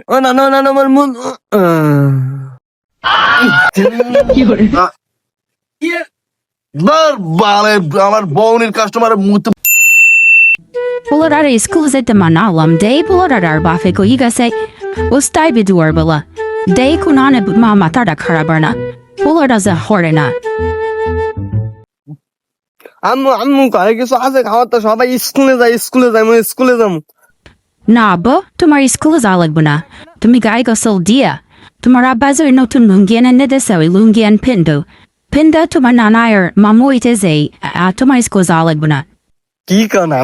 ও না না না না, আমার মন বালে আমার বউনির কাস্টমারের মুতে Pullar school zit de manalam day pullar bafe ko yiga say ustai bidur bala day kunane mama tada karabarna pullar does a horena আম্মু আম্মু কয় কিছু আছে খাওয়ার তো সবাই স্কুলে যাই আমি স্কুলে যাবো na bo tumar school is alagbuna tumi gai go sil dia tumara bazar no tun lungian and nedesawi lungian pinda tumananair mamuit is a tumar school is alagbuna কি কো না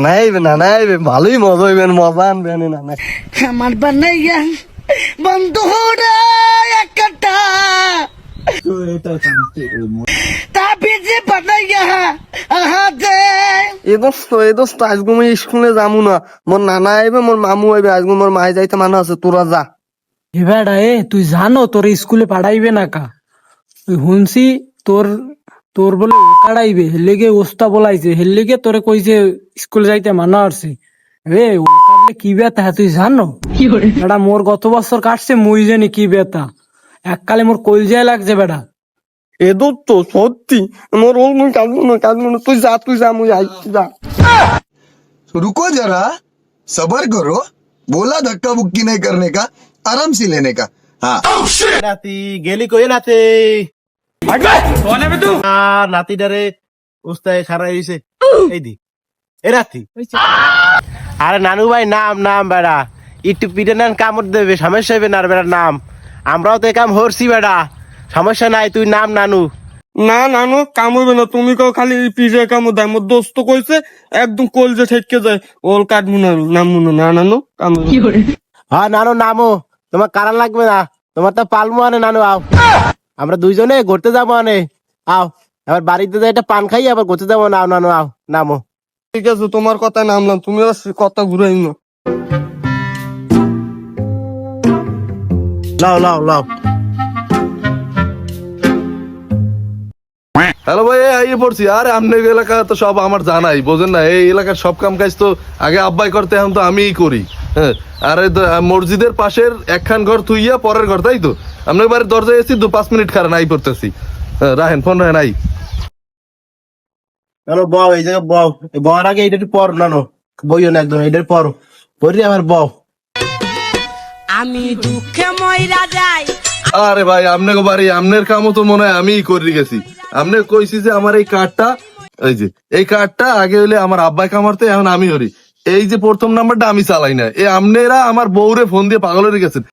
নাইবে ভালোই মজা হইবে মজা আনবে না না আমার বানাইয়া বন্ধু রে একটা তাবিজে বানাইয়া আহা দে এই দোস্ত আজকে আমি স্কুলে যাবো না মোর নানা আইবে মোর মামু আইবে আজকে মোর মাই যাইতে মানা আছে তোরা যা এবারে তুই জানো তোর স্কুলে পাঠাইবে না কা তুই শুনছি তোর তোর বলে কাড়াইবে হেলেগে ওস্তা বলাইছে হেলেগে তোরে কইছে স্কুলে যাইতে মানা আসছে রে ও কাটলে কি ব্যথা তুই জানো বেটা মোর গত বছর কাটছে মুই জানি কি ব্যথা এককালে মোর কলজায় লাগছে বেটা এ দোস্ত সত্যি মোর ও মুই কাঁদবো না তুই যা মুই আইছি যা रुको जरा सबर करो बोला धक्का बुक्की नहीं करने का आराम से लेने का हाँ নাতি গেলি কই নাতি নাতিটারে উস্তায় খারাই হইছে এই দি এ নাতি আরে নানু ভাই নাম বেড়া একটু পিঠে নান কামড় দেবে সমস্যা হইবে না আর বেড়ার নাম আমরাও তো এই কাম হরছি বেড়া সমস্যা নাই তুই নাম নানু না নানু কামড়বে না তুমি কেউ খালি পিজে কামড় দেয় মোর দোস্ত কইছে একদম কলজে ঠেকে যায় ওল কাটবো না নামবো না নানু কামড়বে হ্যাঁ নানু নামো তোমার কারণ লাগবে না তোমার তো পালমো আনে নানু আও আমরা দুইজনে ঘুরতে যাবো আনে আও এবার বাড়িতে যাই একটা পান খাই আবার ঘুরতে যাবো নাও নানু আও নামো ঠিক আছে তোমার কথা নামলাম তুমি কথা ঘুরাই না লাও হ্যালো ভাই আইয়ে পড়ছি আরে আপনার এলাকা তো সব আমার জানাই বোঝেন না এই এলাকার সব কাম কাজ তো আগে আব্বাই করতে এখন তো আমিই করি হ্যাঁ আর এই তো, মসজিদের পাশের একখান ঘর থুইয়া পরের ঘর তাই তো আপনার বাড়ির দরজায় এসেছি 5 মিনিট খারাপ নাই পড়তেছি রাহেন ফোন রাহেন আই নানু বউ এই জায়গায় বউ বউর আগে এইটা একটু পর নানু বইও না একদম এইটার পর পড়ি আমার বউ আমি দুঃখে মইরা যাই আরে ভাই আপনাকে বাড়ি আপনার কামও তো মনে হয় আমিই করে গেছি আপনি কইছি যে আমার এই কার্ডটা এই যে এই কার্ডটা আগে হইলে আমার আব্বাই কামারতে এখন আমি হরি এই যে প্রথম নাম্বারটা আমি চালাই না এই আপনারা আমার বউরে ফোন দিয়ে পাগল হয়ে গেছেন